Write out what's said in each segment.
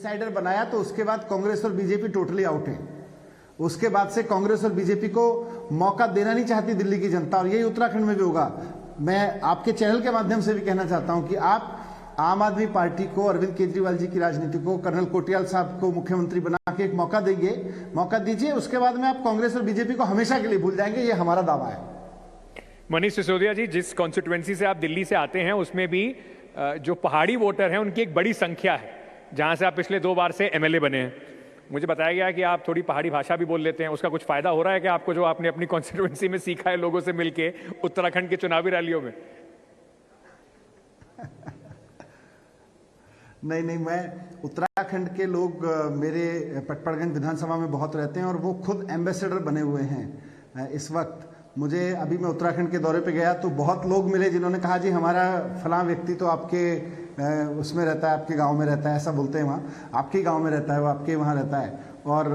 Insider बनाया तो उसके बाद कांग्रेस और बीजेपी टोटली आउट है। उसके बाद से कांग्रेस और बीजेपी को मौका देना नहीं चाहती दिल्ली की जनता, और यही उत्तराखंड में भी होगा। मैं आपके चैनल के माध्यम से भी कहना चाहता हूं कि आप आम आदमी पार्टी को, अरविंद केजरीवाल जी की राजनीति को, कर्नल कोटियाल साहब को मुख्यमंत्री बना के एक मौका देंगे, मौका दीजिए। उसके बाद में आप कांग्रेस और बीजेपी को हमेशा के लिए भूल जाएंगे, ये हमारा दावा है। मनीष सिसोदिया जी, जिस कॉन्स्टिट्यूएंसी से आप दिल्ली से आते हैं उसमें भी जो पहाड़ी वोटर हैं उनकी एक बड़ी संख्या है, जहां से आप पिछले 2 बार से एमएलए बने हैं। मुझे बताया गया कि आप थोड़ी पहाड़ी भाषा भी बोल लेते हैं, उसका कुछ फायदा हो रहा है कि आपको, जो आपने अपनी कॉन्स्टिट्यूएंसी में सीखा है लोगों से मिलके उत्तराखंड के चुनावी रैलियों में? नहीं, मैं उत्तराखंड के लोग मेरे पटपड़गंज विधानसभा में बहुत रहते हैं और वो खुद एम्बेसडर बने हुए हैं इस वक्त। मुझे अभी मैं उत्तराखंड के दौरे पे गया तो बहुत लोग मिले जिन्होंने कहा जी हमारा फलां व्यक्ति तो आपके उसमें रहता है, आपके गांव में रहता है, ऐसा बोलते हैं वहाँ, आपके गांव में रहता है, वो आपके वहाँ रहता है। और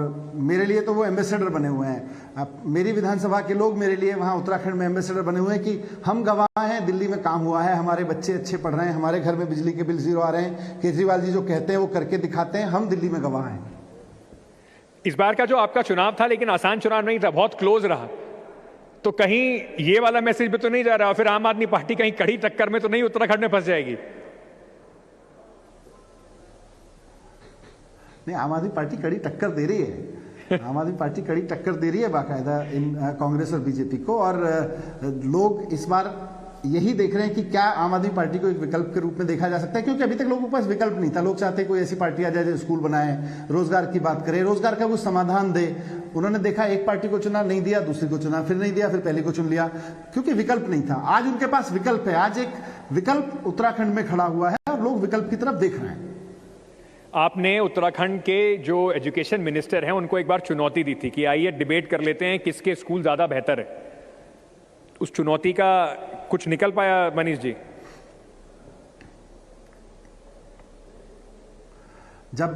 मेरे लिए तो वो एम्बेसडर बने हुए हैं। अब मेरी विधानसभा के लोग मेरे लिए वहाँ उत्तराखंड में एम्बेसडर बने हुए हैं कि हम गवाह हैं, दिल्ली में काम हुआ है, हमारे बच्चे अच्छे पढ़ रहे हैं, हमारे घर में बिजली के बिल 0 आ रहे हैं, केजरीवाल जी जो कहते हैं वो करके दिखाते हैं, हम दिल्ली में गवाह हैं। इस बार का जो आपका चुनाव था, लेकिन आसान चुनाव नहीं था, बहुत क्लोज रहा, तो कहीं ये वाला मैसेज भी तो नहीं जा रहा, फिर आम आदमी पार्टी कहीं कड़ी टक्कर में तो नहीं उत्तराखंड में फंस जाएगी? नहीं, आम आदमी पार्टी कड़ी टक्कर दे रही है। आम आदमी पार्टी कड़ी टक्कर दे रही है बाकायदा इन कांग्रेस और बीजेपी को, और लोग इस बार यही देख रहे हैं कि क्या आम आदमी पार्टी को एक विकल्प के रूप में देखा जा सकता है, क्योंकि अभी तक लोगों के पास विकल्प नहीं था। लोग चाहते कोई ऐसी पार्टी आ जाए जो स्कूल बनाए, रोजगार की बात करे, रोजगार का वो समाधान दे। उन्होंने देखा एक पार्टी को चुना, नहीं दिया, दूसरी को चुना, फिर नहीं दिया, फिर पहले को चुन लिया, क्योंकि विकल्प नहीं था। आज उनके पास विकल्प है, आज एक विकल्प उत्तराखंड में खड़ा हुआ है और लोग विकल्प की तरफ देख रहे हैं। आपने उत्तराखंड के जो एजुकेशन मिनिस्टर हैं उनको एक बार चुनौती दी थी कि आइए डिबेट कर लेते हैं किसके स्कूल ज्यादा बेहतर है। उस चुनौती का कुछ निकल पाया मनीष जी? जब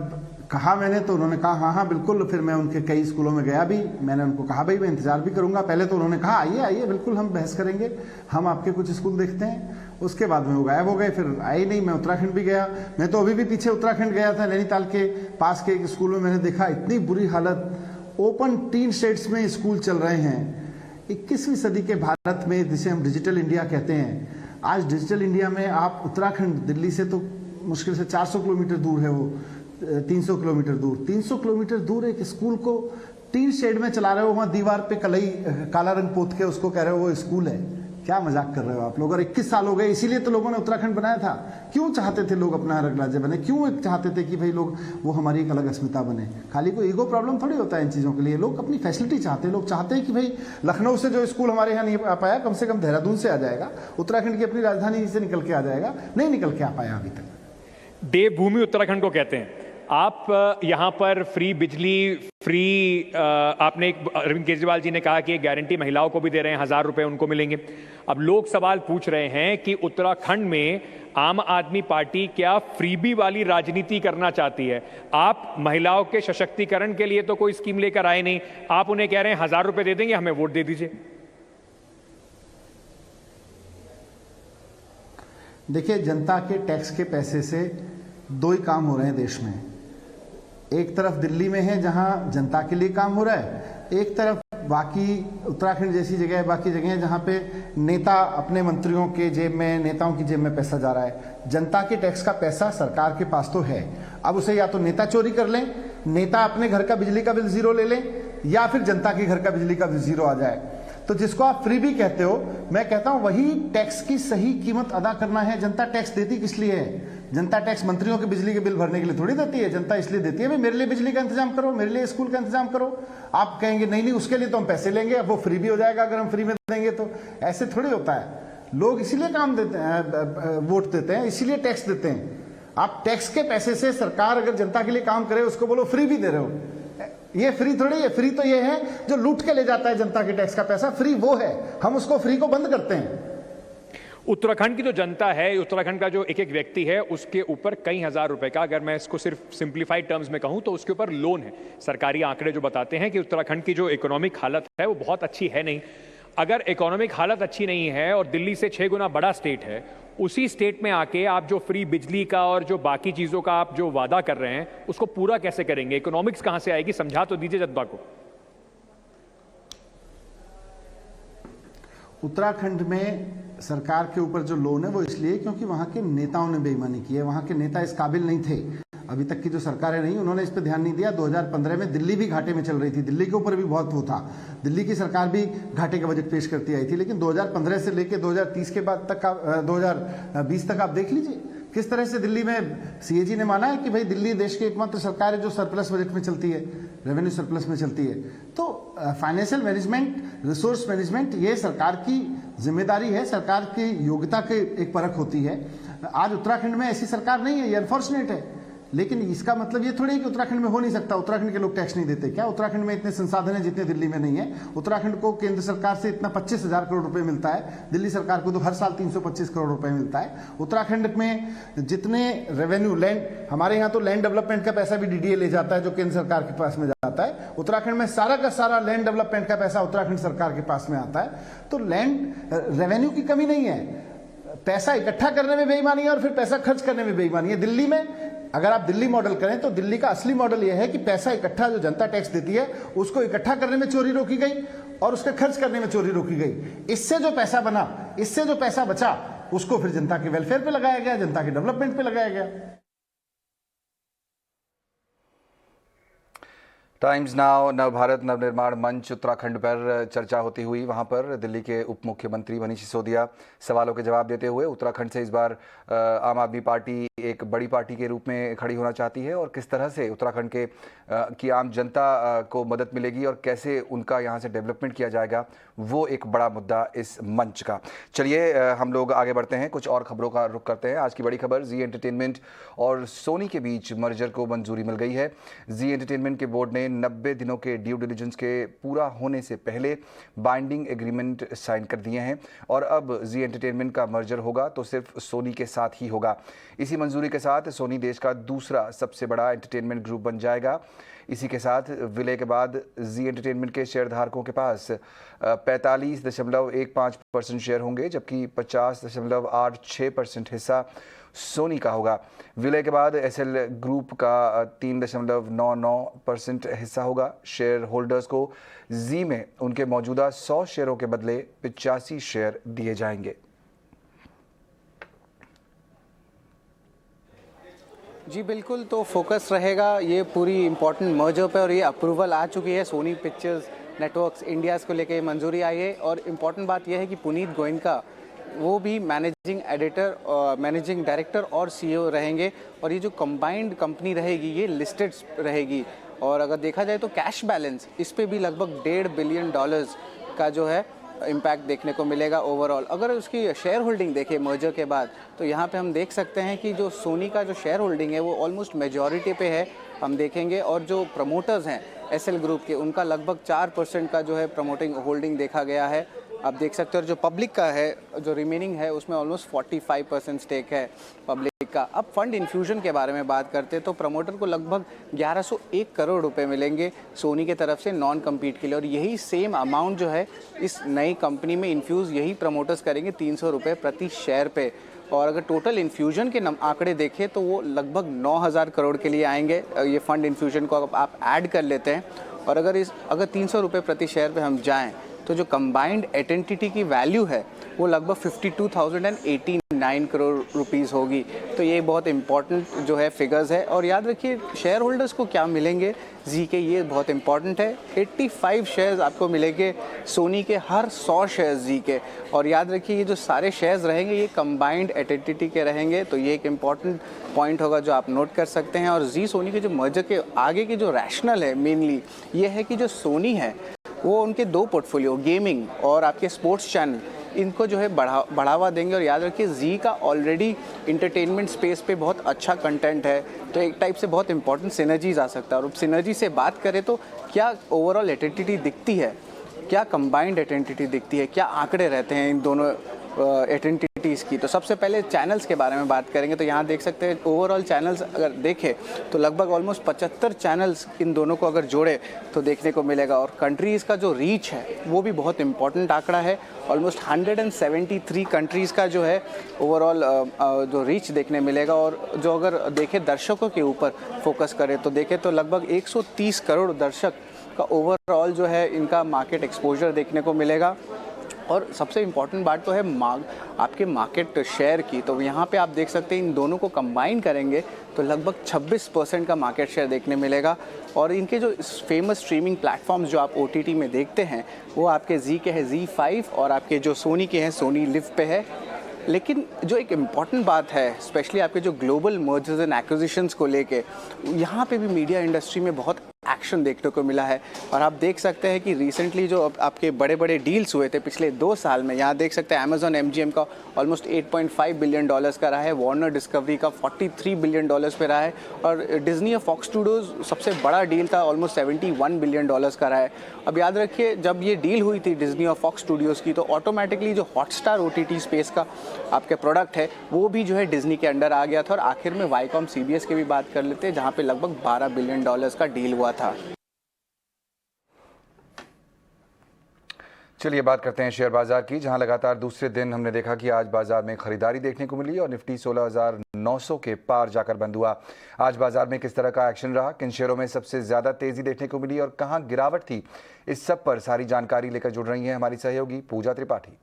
कहा मैंने तो उन्होंने कहा हाँ हाँ बिल्कुल। फिर मैं उनके कई स्कूलों में गया भी, मैंने उनको कहा भाई मैं इंतजार भी करूंगा। पहले तो उन्होंने कहा आइए आइए बिल्कुल हम बहस करेंगे, हम आपके कुछ स्कूल देखते हैं। उसके बाद में वो गायब हो गए, फिर आए नहीं। मैं उत्तराखंड भी गया, मैं तो अभी भी पीछे उत्तराखंड गया था, नैनीताल के पास के एक स्कूल में मैंने देखा इतनी बुरी हालत, ओपन टीन शेड्स में स्कूल चल रहे हैं। 21वीं सदी के भारत में, जिसे हम डिजिटल इंडिया कहते हैं, आज डिजिटल इंडिया में आप उत्तराखंड दिल्ली से तो मुश्किल से 400 किलोमीटर दूर है, वो 300 किलोमीटर दूर, 300 किलोमीटर दूर एक स्कूल को टीन शेड में चला रहे हो, वहां दीवार पे कलई काला रंग पोत के उसको कह रहे हो वो स्कूल है। क्या मजाक कर रहे हो आप लोग? और 21 साल हो गए, इसीलिए तो लोगों ने उत्तराखंड बनाया था। क्यों चाहते थे लोग अपना अलग राज्य बने? क्यों चाहते थे कि भाई लोग वो हमारी एक अलग अस्मिता बने? खाली कोई ईगो प्रॉब्लम थोड़ी होता है इन चीजों के लिए। लोग अपनी फैसिलिटी चाहते हैं, लोग चाहते हैं कि भाई लखनऊ से जो स्कूल हमारे यहाँ नहीं आ पाया, कम से कम देहरादून से आ जाएगा, उत्तराखंड की अपनी राजधानी से निकल के आ जाएगा। नहीं निकल के आ पाया अभी तक। देवभूमि उत्तराखंड को कहते हैं। आप यहाँ पर फ्री बिजली, फ्री आपने अरविंद केजरीवाल जी ने कहा कि एक गारंटी महिलाओं को भी दे रहे हैं, 1000 रुपए उनको मिलेंगे। अब लोग सवाल पूछ रहे हैं कि उत्तराखंड में आम आदमी पार्टी क्या फ्रीबी वाली राजनीति करना चाहती है? आप महिलाओं के सशक्तिकरण के लिए तो कोई स्कीम लेकर आए नहीं, आप उन्हें कह रहे हैं 1000 रुपए दे देंगे, हमें वोट दे दीजिए। देखिए, जनता के टैक्स के पैसे से 2 ही काम हो रहे हैं देश में। एक तरफ दिल्ली में है जहां जनता के लिए काम हो रहा है, एक तरफ बाकी उत्तराखंड जैसी जगह है, बाकी जगह है जहां पे नेता अपने मंत्रियों के जेब में, नेताओं की जेब में पैसा जा रहा है। जनता के टैक्स का पैसा सरकार के पास तो है, अब उसे या तो नेता चोरी कर लें, नेता अपने घर का बिजली का बिल 0 ले लें, या फिर जनता के घर का बिजली का बिल 0 आ जाए। तो जिसको आप फ्री भी कहते हो, मैं कहता हूं वही टैक्स की सही कीमत अदा करना है। जनता टैक्स देती किस लिए है? जनता टैक्स मंत्रियों के बिजली के बिल भरने के लिए थोड़ी देती है। जनता इसलिए देती है भाई मेरे लिए बिजली का इंतजाम करो, मेरे लिए स्कूल का इंतजाम करो। आप कहेंगे नहीं नहीं उसके लिए तो हम पैसे लेंगे, अब वो फ्री भी हो जाएगा अगर हम फ्री में देंगे तो। ऐसे थोड़ी होता है। लोग इसीलिए काम देते हैं, वोट देते हैं, इसीलिए टैक्स देते हैं। आप टैक्स के पैसे से सरकार अगर जनता के लिए काम करे उसको बोलो फ्री भी दे रहे हो। ये फ्री थोड़ी है। फ्री तो ये है जो लूट के ले जाता है जनता के टैक्स का पैसा, फ्री वो है। हम उसको फ्री को बंद करते हैं। उत्तराखंड की जो जनता है, उत्तराखंड का जो एक एक व्यक्ति है, उसके ऊपर कई हजार रुपए का, अगर मैं इसको सिर्फ सिंप्लीफाइड टर्म्स में कहूं तो उसके ऊपर लोन है। सरकारी आंकड़े जो बताते हैं कि उत्तराखंड की जो इकोनॉमिक हालत है वो बहुत अच्छी है नहीं। अगर इकोनॉमिक हालत अच्छी नहीं है और दिल्ली से 6 गुना बड़ा स्टेट है, उसी स्टेट में आके आप जो फ्री बिजली का और जो बाकी चीजों का आप जो वादा कर रहे हैं उसको पूरा कैसे करेंगे? इकोनॉमिक्स कहां से आएगी? समझा तो दीजिए जनता को। उत्तराखंड में सरकार के ऊपर जो लोन है वो इसलिए क्योंकि वहां के नेताओं ने बेईमानी की है। वहां के नेता इस काबिल नहीं थे। अभी तक की जो सरकारें नहीं, उन्होंने इस पर ध्यान नहीं दिया। 2015 में दिल्ली भी घाटे में चल रही थी, दिल्ली के ऊपर भी बहुत वो था, दिल्ली की सरकार भी घाटे का बजट पेश करती आई थी। लेकिन 2015 से लेकर 2030 के बाद तक 2020 तक आप देख लीजिए किस तरह से दिल्ली में सीएजी ने माना है कि भाई दिल्ली देश की एकमात्र सरकार है जो सरप्लस बजट में चलती है, रेवेन्यू सरप्लस में चलती है। तो फाइनेंशियल मैनेजमेंट, रिसोर्स मैनेजमेंट, ये सरकार की जिम्मेदारी है, सरकार की योग्यता की एक परख होती है। आज उत्तराखंड में ऐसी सरकार नहीं है, ये अनफॉर्चुनेट है, लेकिन इसका मतलब ये थोड़ी है कि उत्तराखंड में हो नहीं सकता। उत्तराखंड के लोग टैक्स नहीं देते क्या? उत्तराखंड में इतने संसाधन हैं जितने दिल्ली में नहीं है। उत्तराखंड को केंद्र सरकार से इतना 25,000 करोड़ रुपए मिलता है, दिल्ली सरकार को तो हर साल 325 करोड़ रुपए मिलता है। उत्तराखंड में जितने रेवेन्यू, लैंड, हमारे यहाँ तो लैंड डेवलपमेंट का पैसा भी डीडीए ले जाता है जो केंद्र सरकार के पास में जाता है। उत्तराखंड में सारा का सारा लैंड डेवलपमेंट का पैसा उत्तराखंड सरकार के पास में आता है। तो लैंड रेवेन्यू की कमी नहीं है, पैसा इकट्ठा करने में बेईमानी है और फिर पैसा खर्च करने में बेईमानी है। दिल्ली में अगर आप दिल्ली मॉडल करें तो दिल्ली का असली मॉडल यह है कि पैसा इकट्ठा, जो जनता टैक्स देती है उसको इकट्ठा करने में चोरी रोकी गई और उसके खर्च करने में चोरी रोकी गई। इससे जो पैसा बना, इससे जो पैसा बचा, उसको फिर जनता के वेलफेयर पे लगाया गया, जनता के डेवलपमेंट पे लगाया गया। टाइम्स नाउ नवभारत नवनिर्माण मंच उत्तराखंड पर चर्चा होती हुई, वहां पर दिल्ली के उप मुख्यमंत्री मनीष सिसोदिया सवालों के जवाब देते हुए उत्तराखंड से इस बार आम आदमी पार्टी एक बड़ी पार्टी के रूप में खड़ी होना चाहती है और किस तरह से उत्तराखंड के की आम जनता को मदद मिलेगी और कैसे उनका यहाँ से डेवलपमेंट किया जाएगा, वो एक बड़ा मुद्दा इस मंच का। चलिए हम लोग आगे बढ़ते हैं, कुछ और खबरों का रुख करते हैं। आज की बड़ी खबर, जी एंटरटेनमेंट और सोनी के बीच मर्जर को मंजूरी मिल गई है। जी एंटरटेनमेंट के बोर्ड ने 90 दिनों के ड्यू डिलिजेंस के पूरा होने से पहले बाइंडिंग एग्रीमेंट साइन कर दिए हैं और अब जी एंटरटेनमेंट का मर्जर होगा तो सिर्फ सोनी के साथ ही होगा। इसी मंजूरी के साथ सोनी देश का दूसरा सबसे बड़ा एंटरटेनमेंट ग्रुप बन जाएगा। इसी के साथ विलय के बाद जी एंटरटेनमेंट के शेयरधारकों के पास 45.15% शेयर होंगे, जबकि 50.86% हिस्सा सोनी का होगा। विलय के बाद एसएल ग्रुप का 3.99% हिस्सा होगा। शेयर होल्डर्स को जी में उनके मौजूदा 100 शेयरों के बदले 85 शेयर दिए जाएंगे। जी बिल्कुल, तो फोकस रहेगा ये पूरी इम्पोर्टेंट मर्जर पे और ये अप्रूवल आ चुकी है। सोनी पिक्चर्स नेटवर्क्स इंडियाज़ को लेके मंजूरी आई है और इम्पोर्टेंट बात यह है कि पुनीत गोयनका वो भी मैनेजिंग एडिटर, मैनेजिंग डायरेक्टर और सीईओ रहेंगे और ये जो कंबाइंड कंपनी रहेगी ये लिस्टेड रहेगी। और अगर देखा जाए तो कैश बैलेंस इस पे भी लगभग $1.5 बिलियन का जो है इम्पैक्ट देखने को मिलेगा ओवरऑल। अगर उसकी शेयर होल्डिंग देखें मर्जर के बाद तो यहाँ पे हम देख सकते हैं कि जो सोनी का जो शेयर होल्डिंग है वो ऑलमोस्ट मेजॉरिटी पे है, हम देखेंगे। और जो प्रमोटर्स हैं एसएल ग्रुप के, उनका लगभग 4% का जो है प्रमोटिंग होल्डिंग देखा गया है, आप देख सकते हो। और जो पब्लिक का है, जो रिमेनिंग है, उसमें ऑलमोस्ट 45% स्टेक है पब्लिक का। अब फंड इन्फ्यूजन के बारे में बात करते हैं तो प्रमोटर को लगभग 1101 करोड़ रुपए मिलेंगे सोनी की तरफ से नॉन कम्पीट के लिए, और यही सेम अमाउंट जो है इस नई कंपनी में इन्फ्यूज़ यही प्रमोटर्स करेंगे 300 रुपये प्रति शेयर पे। और अगर टोटल इन्फ्यूजन के आंकड़े देखें तो वो लगभग 9000 करोड़ के लिए आएंगे। ये फंड इन्फ्यूजन को आप ऐड कर लेते हैं और अगर 300 रुपये प्रति शेयर पे हम जाएं तो जो कंबाइंड एंटिटी की वैल्यू है वो लगभग 52,089 करोड़ रुपीस होगी। तो ये बहुत इंपॉर्टेंट जो है फिगर्स है। और याद रखिए शेयर होल्डर्स को क्या मिलेंगे जी के, ये बहुत इंपॉर्टेंट है। 85 शेयर्स आपको मिलेंगे सोनी के हर 100 शेयर्स जी के। और याद रखिए ये जो सारे शेयर्स रहेंगे ये कंबाइंड एंटिटी के रहेंगे, तो ये एक इम्पॉर्टेंट पॉइंट होगा जो आप नोट कर सकते हैं। और जी सोनी के जो मर्जर के आगे की जो रैशनल है मेनली ये है कि जो सोनी है वो उनके 2 पोर्टफोलियो, गेमिंग और आपके स्पोर्ट्स चैनल, इनको जो है बढ़ावा देंगे। और याद रखिए जी का ऑलरेडी इंटरटेनमेंट स्पेस पे बहुत अच्छा कंटेंट है, तो एक टाइप से बहुत इंपॉर्टेंट सिनर्जीज आ सकता है। और सिनर्जी से बात करें तो क्या ओवरऑल एंटिटी दिखती है, क्या कंबाइंड एंटिटी दिखती है, क्या आंकड़े रहते हैं इन दोनों एंटिटीज़ की। तो सबसे पहले चैनल्स के बारे में बात करेंगे तो यहाँ देख सकते हैं ओवरऑल चैनल्स अगर देखें तो लगभग ऑलमोस्ट 75 चैनल्स इन दोनों को अगर जोड़े तो देखने को मिलेगा। और कंट्रीज़ का जो रीच है वो भी बहुत इंपॉर्टेंट आंकड़ा है। ऑलमोस्ट 173 कंट्रीज़ का जो है ओवरऑल जो रीच देखने मिलेगा। और जो अगर देखें दर्शकों के ऊपर फोकस करें तो देखें तो लगभग 130 करोड़ दर्शक का ओवरऑल जो है इनका मार्केट एक्सपोजर देखने को मिलेगा। और सबसे इम्पॉर्टेंट बात तो है आपके मार्केट शेयर की। तो यहाँ पे आप देख सकते हैं इन दोनों को कंबाइन करेंगे तो लगभग 26% का मार्केट शेयर देखने मिलेगा। और इनके जो फेमस स्ट्रीमिंग प्लेटफॉर्म्स जो आप OTT में देखते हैं वो आपके जी के हैं ZEE5 और आपके जो सोनी के हैं सोनी लिव पे है। लेकिन जो एक इम्पॉर्टेंट बात है स्पेशली आपके जो ग्लोबल मर्जर्स एंड एक्विजिशंस को लेके यहाँ पे भी मीडिया इंडस्ट्री में बहुत एक्शन देखने को मिला है। और आप देख सकते हैं कि रिसेंटली जो आपके बड़े बड़े डील्स हुए थे पिछले 2 साल में, यहाँ देख सकते हैं अमेजॉन MGM का ऑलमोस्ट $8.5 बिलियन का रहा है, वार्नर डिस्कवरी का $43 बिलियन पे रहा है और डिज्नी और फॉक्स स्टूडियोज सबसे बड़ा डील था ऑलमोस्ट $71 बिलियन का रहा है। अब याद रखिए जब ये डील हुई थी डिज्नी और फॉक्स स्टूडियोज़ की तो ऑटोमेटिकली जो हॉटस्टार OTT स्पेस का आपके प्रोडक्ट है वो भी जो है डिज्नी के अंडर आ गया था। और आखिर में वाईकॉम CBS की भी बात कर लेते हैं जहाँ पे लगभग $12 बिलियन का डील हुआ था। चलिए बात करते हैं शेयर बाजार की, जहां लगातार दूसरे दिन हमने देखा कि आज बाजार में खरीदारी देखने को मिली और निफ्टी 16,900 के पार जाकर बंद हुआ। आज बाजार में किस तरह का एक्शन रहा, किन शेयरों में सबसे ज्यादा तेजी देखने को मिली और कहां गिरावट थी, इस सब पर सारी जानकारी लेकर जुड़ रही हैं हमारी सहयोगी पूजा त्रिपाठी।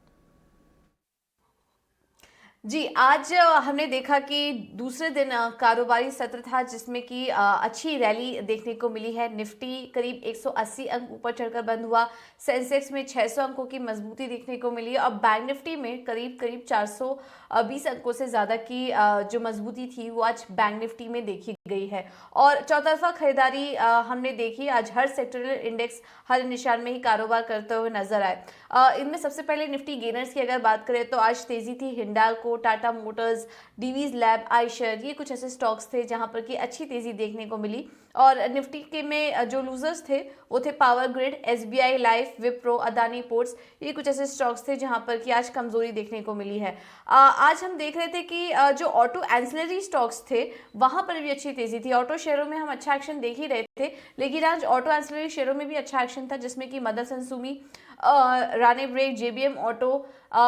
जी, आज हमने देखा कि दूसरे दिन कारोबारी सत्र था जिसमें कि अच्छी रैली देखने को मिली है। निफ्टी करीब 180 अंक ऊपर चढ़कर बंद हुआ, सेंसेक्स में 600 अंकों की मजबूती देखने को मिली और बैंक निफ्टी में करीब 420 अंकों से ज़्यादा की जो मजबूती थी वो आज बैंक निफ्टी में देखी गई है। और चौतरफा खरीदारी हमने देखी, आज हर सेक्टरल इंडेक्स हर निशान में ही कारोबार करते हुए नजर आए। इनमें सबसे पहले निफ्टी गेनर्स की अगर बात करें तो आज तेजी थी हिंडाल्को, टाटा मोटर्स, डीवीज लैब, आयशर, ये कुछ ऐसे स्टॉक्स थे जहां पर कि अच्छी तेजी देखने को मिली। और निफ्टी के में जो लूजर्स थे वो थे power grid, SBI life, Wipro, Adani ports, ये कुछ ऐसे स्टॉक्स थे जहां पर कि आज कमजोरी देखने को मिली है। आज हम देख रहे थे कि जो ऑटो एंसिलरी स्टॉक्स थे वहां पर भी अच्छी तेजी थी। ऑटो शेयरों में हम अच्छा एक्शन देख ही रहे थे, लेकिन आज ऑटो एंसिलरी शेयरों में भी अच्छा एक्शन था जिसमें कि Motherson Sumi, Rane brake, JBM auto,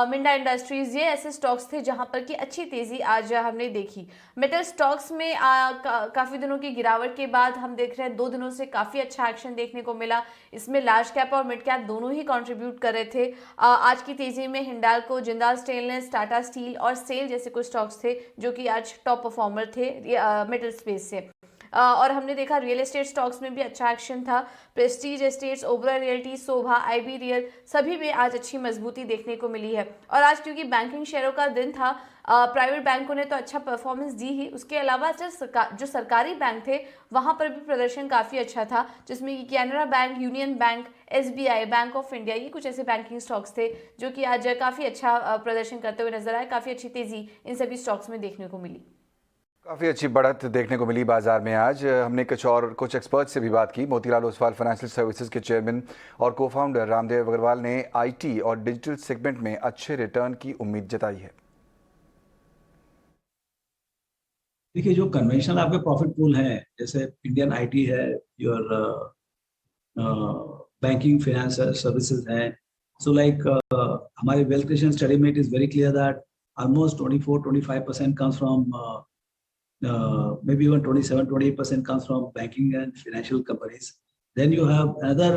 Minda industries, ये ऐसे स्टॉक्स थे जहां पर कि अच्छी तेजी आज हमने देखी। मेटल स्टॉक्स में काफी दिनों की गिरावट के बाद हम देख रहे हैं 2 दिनों से काफी अच्छा एक्शन देखने को मिला। इसमें लार्ज कैप और मिड कैप दोनों ही कंट्रीब्यूट कर रहे थे। आज की तेजी में हिंडाल्को, जिंदाल स्टेनलेस, टाटा स्टील और सेल जैसे कुछ स्टॉक्स थे जो कि आज टॉप परफॉर्मर थे मेटल स्पेस से। और हमने देखा रियल एस्टेट स्टॉक्स में भी अच्छा एक्शन था। प्रेस्टीज एस्टेट्स, ओबरा रियल्टी, शोभा, IB रियल, सभी में आज अच्छी मजबूती देखने को मिली है। और आज क्योंकि बैंकिंग शेयरों का दिन था, प्राइवेट बैंकों ने तो अच्छा परफॉर्मेंस दी ही, उसके अलावा जो सरकारी बैंक थे वहां पर भी प्रदर्शन काफी अच्छा था, जिसमें कि Canara bank, union bank, SBI, bank of India, ये कुछ ऐसे बैंकिंग स्टॉक्स थे जो कि आज काफी अच्छा प्रदर्शन करते हुए नजर आए। काफी अच्छी तेजी इन सभी स्टॉक्स में देखने को मिली। काफ़ी अच्छी बढ़त देखने को मिली बाजार में। आज हमने कुछ एक्सपर्ट से भी बात की। मोतीलाल ओसवाल फाइनेंशियल सर्विसेज के चेयरमैन और को-फाउंडर रामदेव अग्रवाल ने IT और डिजिटल सेगमेंट में अच्छे रिटर्न की उम्मीद जताई है। देखिए, जो कन्वेंशनल आपके प्रॉफिट पूल है जैसे इंडियन IT है, योर बैंकिंग फाइनेंस सर्विसेज है, सो लाइक हमारे वेल्थ क्रिएशन स्टडी में it is very clear that almost 24-25% comes from maybe even 27-28% comes from banking and financial companies. Then you have another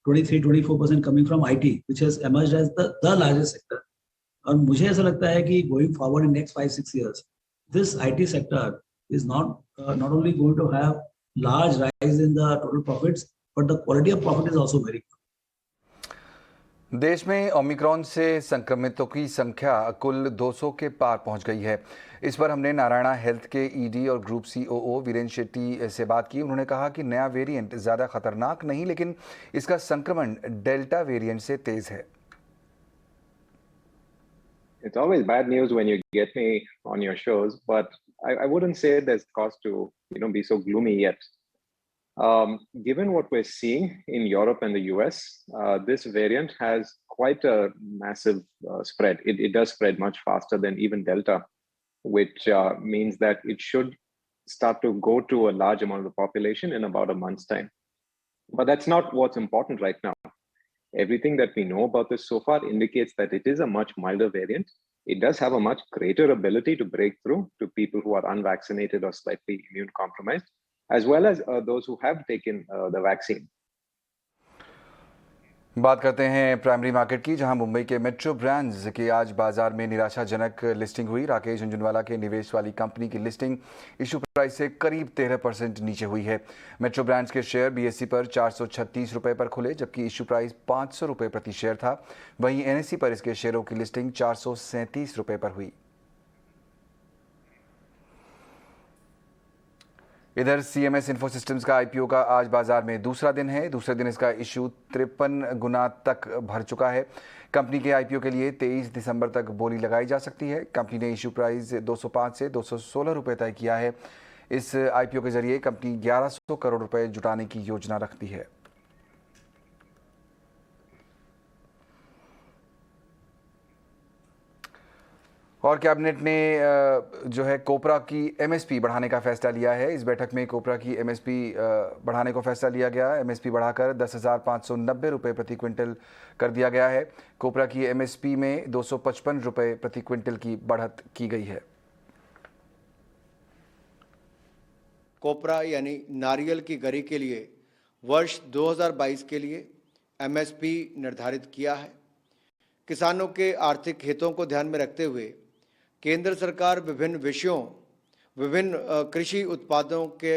23-24% coming from IT, which has emerged as the largest sector. और मुझे ऐसा लगता है कि going forward in next 5-6 years, this IT sector is not only going to have large rise in the total profits, but the quality of profit is also very good. देश में Omicron से संक्रमितों की संख्या कुल 200 के पार पहुंच गई है। इस पर हमने नारायणा हेल्थ के ED और ग्रुप COO वीरेंद्र शेट्टी से बात की। उन्होंने कहा कि नया वेरिएंट ज़्यादा खतरनाक नहीं, लेकिन इसका संक्रमण डेल्टा वेरिएंट से तेज है। It's always bad news when you get me on your shows, but I wouldn't say there's cause to be so gloomy yet. Given what we're seeing in Europe and the US, this variant has quite a massive spread. It does spread much faster than even Delta, which means that it should start to go to a large amount of the population in about a month's time. But that's not what's important right now. Everything that we know about this so far indicates that it is a much milder variant. It does have a much greater ability to break through to people who are unvaccinated or slightly immune compromised, as well as those who have taken the vaccine. बात करते हैं primary market की, जहां मुंबई के metro brands की आज बाजार में निराशाजनक लिस्टिंग हुई। राकेश झुंझुनवाला के निवेश वाली कंपनी की लिस्टिंग इशू प्राइस से करीब 13% नीचे हुई है। मेट्रो ब्रांड्स के शेयर बीएसई पर 436 रुपए पर खुले, जबकि इशू प्राइस 500 रुपए प्रति शेयर था। वहीं एनएसई पर इसके शेयरों की लिस्टिंग 437 रुपए पर हुई। इधर सीएमएस इन्फो सिस्टम्स का आईपीओ का आज बाजार में दूसरा दिन है। दूसरे दिन इसका इशू 53 गुना तक भर चुका है। कंपनी के आईपीओ के लिए 23 दिसंबर तक बोली लगाई जा सकती है। कंपनी ने इशू प्राइस 205 से 216 रुपए तय किया है। इस आईपीओ के जरिए कंपनी 1100 करोड़ रुपए जुटाने की योजना रखती है। और कैबिनेट ने जो है कोपरा की एमएसपी बढ़ाने का फैसला लिया है। इस बैठक में कोपरा की एमएसपी बढ़ाने को फैसला लिया गया। एमएसपी बढ़ाकर 10,590 रुपये प्रति क्विंटल कर दिया गया है। कोपरा की एमएसपी में 255 रुपये प्रति क्विंटल की बढ़त की गई है। कोपरा यानी नारियल की गरी के लिए वर्ष 2022 के लिए एमएसपी निर्धारित किया है। किसानों के आर्थिक हितों को ध्यान में रखते हुए केंद्र सरकार विभिन्न कृषि उत्पादों के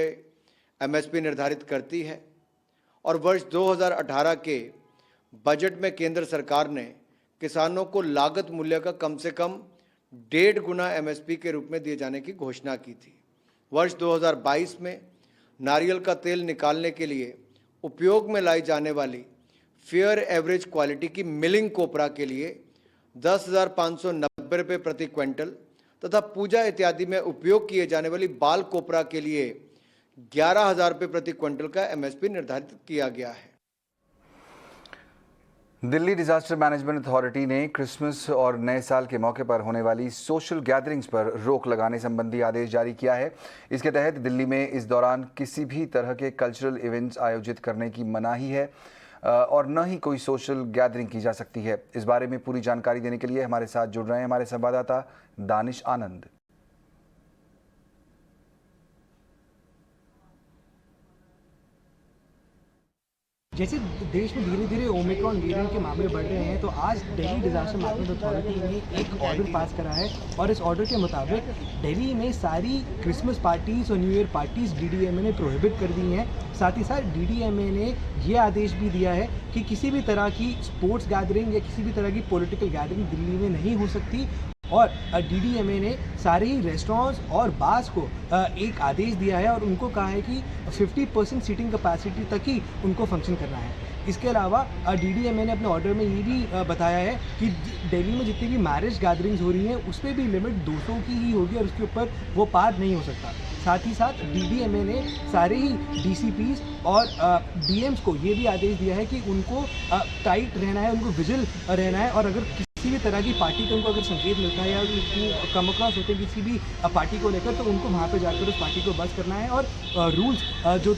एमएसपी निर्धारित करती है और वर्ष 2018 के बजट में केंद्र सरकार ने किसानों को लागत मूल्य का कम से कम 1.5 गुना एमएसपी के रूप में दिए जाने की घोषणा की थी। वर्ष 2022 में नारियल का तेल निकालने के लिए उपयोग में लाई जाने वाली फेयर एवरेज क्वालिटी की मिलिंग कोपरा के लिए 10,590 रुपये प्रति क्विंटल तथा पूजा इत्यादि में उपयोग किए जाने वाली बाल कोपरा के लिए 11,000 रुपये प्रति क्विंटल का एमएसपी निर्धारित किया गया है। दिल्ली डिजास्टर मैनेजमेंट अथॉरिटी ने क्रिसमस और नए साल के मौके पर होने वाली सोशल गैदरिंग्स पर रोक लगाने संबंधी आदेश जारी किया है। इसके तहत दिल्ली में इस दौरान किसी भी तरह के कल्चरल इवेंट्स आयोजित करने की मनाही है और न ही कोई सोशल गैदरिंग की जा सकती है। इस बारे में पूरी जानकारी देने के लिए हमारे साथ जुड़ रहे हैं हमारे संवाददाता दानिश आनंद। जैसे देश में धीरे धीरे ओमिक्रॉन वेरिएंट के मामले बढ़ रहे हैं, तो आज दिल्ली डिजास्टर मैनेजमेंट अथॉरिटी ने एक ऑर्डर पास करा है और इस ऑर्डर के मुताबिक दिल्ली में सारी क्रिसमस पार्टीज और न्यू ईयर पार्टीज डीडीएमए ने प्रोहिबिट कर दी हैं। साथ ही साथ डीडीएमए ने ये आदेश भी दिया है कि किसी भी तरह की स्पोर्ट्स गैदरिंग या किसी भी तरह की पॉलिटिकल गैदरिंग दिल्ली में नहीं हो सकती। और डीडीएमए ने सारे ही रेस्टोरेंट्स और बार्स को एक आदेश दिया है और उनको कहा है कि 50% सीटिंग कैपेसिटी तक ही उनको फंक्शन करना है। इसके अलावा डीडीएमए ने अपने ऑर्डर में ये भी बताया है कि दिल्ली में जितनी भी मैरिज गैदरिंग्स हो रही हैं उस पर भी लिमिट 200 की ही होगी और उसके ऊपर वो पार नहीं हो सकता। साथ ही साथ डीडीएमए ने सारे ही डीसीपीज और डीएम्स को ये भी आदेश दिया है कि उनको टाइट रहना है, उनको विजिल रहना है और अगर किसी भी तरह की पार्टी का उनको अगर संकेत मिलता है या उनको कम अक्रॉस होते हैं किसी भी पार्टी को लेकर, तो उनको वहाँ पे जाकर उस पार्टी को बस करना है और रूल्स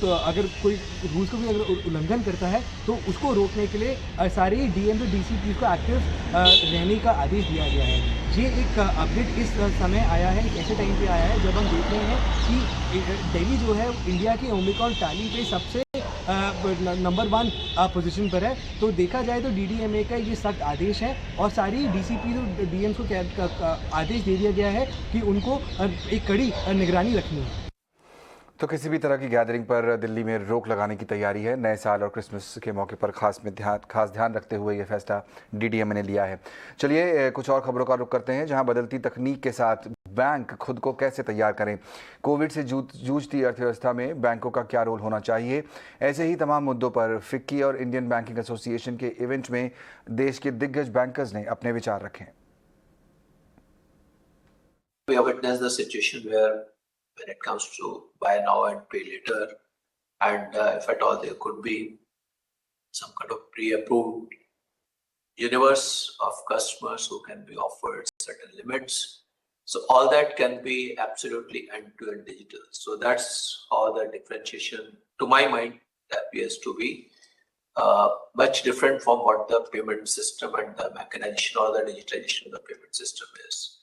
तो अगर कोई रूल्स को भी अगर उल्लंघन करता है तो उसको रोकने के लिए सारे ही डीएम और डीसीपी को एक्टिव रहने का आदेश दिया गया है। ये एक अपडेट इस समय आया है, एक ऐसे टाइम पे आया है जब हम देख रहे हैं कि दिल्ली जो है इंडिया के ओमिक्रॉन टैली पे सबसे नंबर 1 पोजीशन पर है। तो देखा जाए तो डीडीएमए का ये सख्त आदेश है और सारी डीसीपी और डीएम्स को आदेश दे दिया गया है कि उनको एक कड़ी निगरानी रखनी है। तो किसी भी तरह की गैदरिंग पर दिल्ली में रोक लगाने की तैयारी है। नए साल और क्रिसमस के मौके पर खास ध्यान रखते हुए ये फैसला डीडीएमए ने लिया है। चलिए कुछ और खबरों का रुख करते हैं, जहां बदलती तकनीक के साथ बैंक खुद को कैसे तैयार करें, कोविड से जूझती अर्थव्यवस्था में बैंकों का क्या रोल होना चाहिए, ऐसे ही तमाम मुद्दों पर फिक्की और इंडियन बैंकिंग एसोसिएशन के इवेंट में देश के दिग्गज बैंकर्स ने अपने विचार रखे। We have witnessed the situation where when it comes to buy now and pay later, and if at all there could be some kind of pre-approved universe of customers who can be offered certain limits. So all that can be absolutely end-to-end digital. So that's how the differentiation, to my mind, appears to be much different from what the payment system and the mechanization or the digitalization of the payment system is.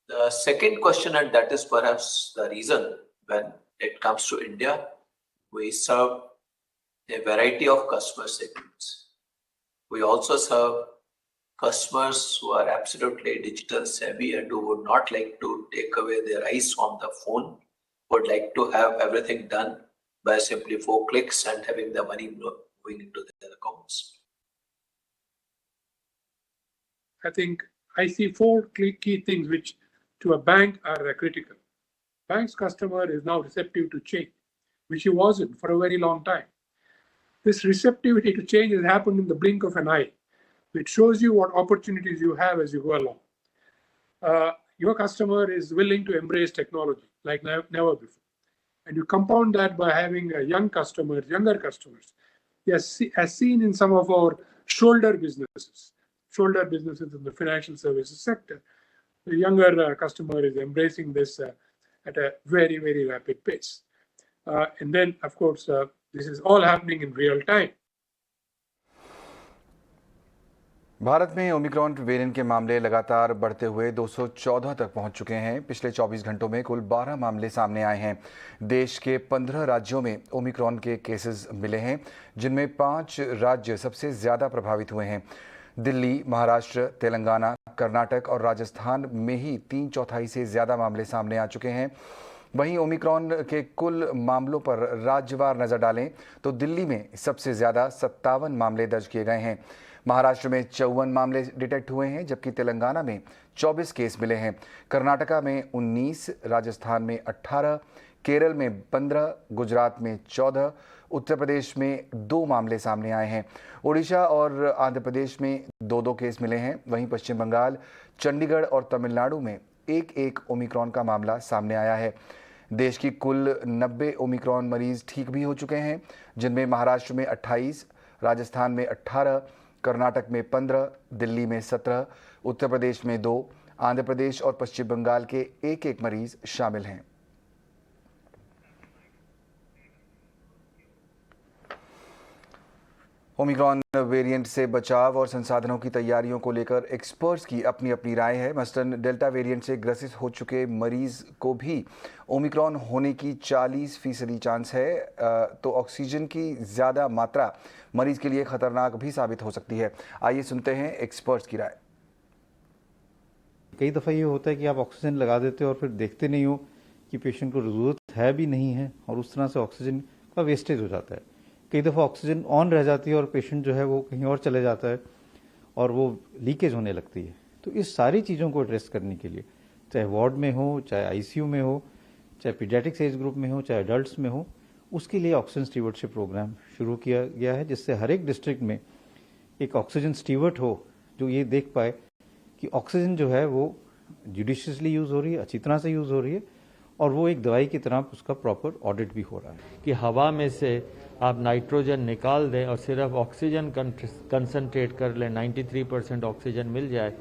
The second question, and that is perhaps the reason when it comes to India, we serve a variety of customer segments. We also serve customers who are absolutely digital savvy and who would not like to take away their eyes from the phone, would like to have everything done by simply 4 clicks and having the money going into their accounts. I think I see 4 key things which to a bank are critical. Bank's customer is now receptive to change, which he wasn't for a very long time. This receptivity to change has happened in the blink of an eye, which shows you what opportunities you have as you go along. Your customer is willing to embrace technology like never before. And you compound that by having younger customers. Yes, as seen in some of our shoulder businesses in the financial services sector. The younger customer is embracing this at a very, very rapid pace. And then, of course, this is all happening in real time. Bharat में Omicron variant के मामले लगातार बढ़ते हुए 214 तक पहुंच चुके हैं। पिछले 24 घंटों में कुल 12 मामले सामने आए हैं। देश के 15 राज्यों में ओमिक्रॉन के केसेस मिले हैं, जिनमें 5 राज्य सबसे ज़्यादा प्रभावित हुए हैं। दिल्ली, महाराष्ट्र, तेलंगाना, कर्नाटक और राजस्थान में ही 3/4 से ज़्यादा मामले सामने आ चुके हैं। वहीं ओमिक्रॉन के कुल मामलों पर राज्यवार नज़र डालें तो दिल्ली में सबसे ज़्यादा 57 मामले दर्ज किए गए हैं। महाराष्ट्र में 54 मामले डिटेक्ट हुए हैं, जबकि तेलंगाना में 24 केस मिले हैं। कर्नाटका में 19, राजस्थान में 18, केरल में 15, गुजरात में 14, उत्तर प्रदेश में 2 मामले सामने आए हैं। ओडिशा और आंध्र प्रदेश में 2-2 केस मिले हैं। वहीं पश्चिम बंगाल, चंडीगढ़ और तमिलनाडु में 1-1 ओमिक्रॉन का मामला सामने आया है। देश की कुल 90 ओमिक्रॉन मरीज ठीक भी हो चुके हैं, जिनमें महाराष्ट्र में 28, राजस्थान में 18, कर्नाटक में 15, दिल्ली में 17, उत्तर प्रदेश में 2, आंध्र प्रदेश और पश्चिम बंगाल के 1-1 मरीज शामिल हैं। ओमिक्रॉन वेरिएंट से बचाव और संसाधनों की तैयारियों को लेकर एक्सपर्ट्स की अपनी अपनी राय है। मसलन डेल्टा वेरिएंट से ग्रसित हो चुके मरीज को भी ओमिक्रॉन होने की 40% चांस है, तो ऑक्सीजन की ज़्यादा मात्रा मरीज के लिए खतरनाक भी साबित हो सकती है। आइए सुनते हैं एक्सपर्ट्स की राय। कई दफ़ा ये होता है कि आप ऑक्सीजन लगा देते हो और फिर देखते नहीं हो कि पेशेंट को ज़रूरत है भी नहीं है, और उस तरह से ऑक्सीजन का वेस्टेज हो जाता है। कई दफ़ा ऑक्सीजन ऑन रह जाती है और पेशेंट जो है वो कहीं और चले जाता है और वो लीकेज होने लगती है। तो इस सारी चीज़ों को एड्रेस करने के लिए, चाहे वार्ड में हो, चाहे आईसीयू में हो, चाहे पीडियाट्रिक्स एज ग्रुप में हो, चाहे एडल्ट्स में हो, उसके लिए ऑक्सीजन स्टीवर्डशिप प्रोग्राम शुरू किया गया है, जिससे हर एक डिस्ट्रिक्ट में एक ऑक्सीजन स्टीवर्ड हो जो ये देख पाए कि ऑक्सीजन जो है वो जुडिशियसली यूज़ हो रही है, अच्छी तरह से यूज़ हो रही है, और वो एक दवाई की तरह उसका प्रॉपर ऑडिट भी हो रहा है। कि हवा में से आप नाइट्रोजन निकाल दें और सिर्फ ऑक्सीजन कंसंट्रेट कर लें, 93% ऑक्सीजन मिल जाए।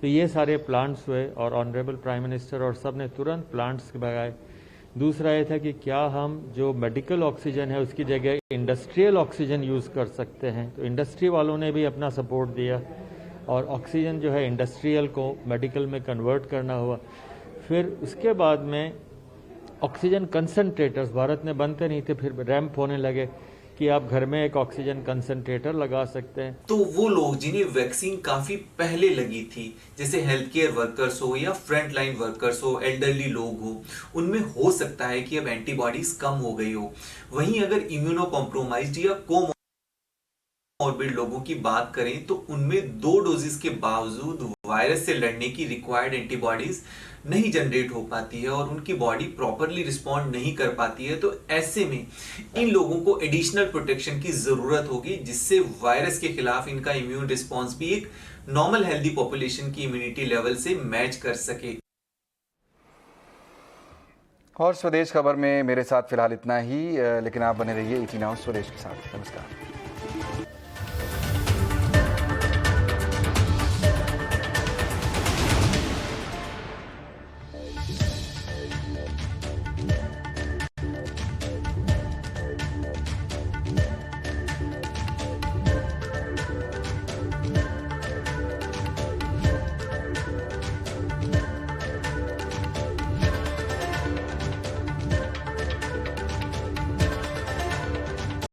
तो ये सारे प्लांट्स हुए और ऑनरेबल प्राइम मिनिस्टर और सब ने तुरंत प्लांट्स लगाए। दूसरा ये था कि क्या हम जो मेडिकल ऑक्सीजन है उसकी जगह इंडस्ट्रियल ऑक्सीजन यूज़ कर सकते हैं। तो इंडस्ट्री वालों ने भी अपना सपोर्ट दिया और ऑक्सीजन जो है इंडस्ट्रियल को मेडिकल में कन्वर्ट करना हुआ। फिर उसके बाद में ऑक्सीजन कंसंट्रेटर्स भारत में बनते नहीं थे, फिर रैंप होने लगे कि आप घर में एक ऑक्सीजन कंसंट्रेटर लगा सकते हैं। तो वो लोग जिन्हें वैक्सीन काफी पहले लगी थी, जैसे हेल्थ केयर वर्कर्स हो या फ्रंट लाइन वर्कर्स हो, एल्डरली लोग हो, उनमें हो सकता है कि अब एंटीबॉडीज कम हो गई हो। वहीं अगर इम्यूनो कॉम्प्रोमाइज्ड या कोमॉर्बिड लोगों की बात करें तो उनमें 2 डोजेस के बावजूद वायरस से लड़ने की रिक्वायर्ड एंटीबॉडीज नहीं जनरेट हो पाती है और उनकी बॉडी प्रॉपरली रिस्पॉन्ड नहीं कर पाती है। तो ऐसे में इन लोगों को एडिशनल प्रोटेक्शन की जरूरत होगी, जिससे वायरस के खिलाफ इनका इम्यून रिस्पॉन्स भी एक नॉर्मल हेल्दी पॉपुलेशन की इम्यूनिटी लेवल से मैच कर सके। और स्वदेश खबर में मेरे साथ फिलहाल इतना ही, लेकिन आप बने रहिए 18 स्वदेश के साथ। नमस्कार।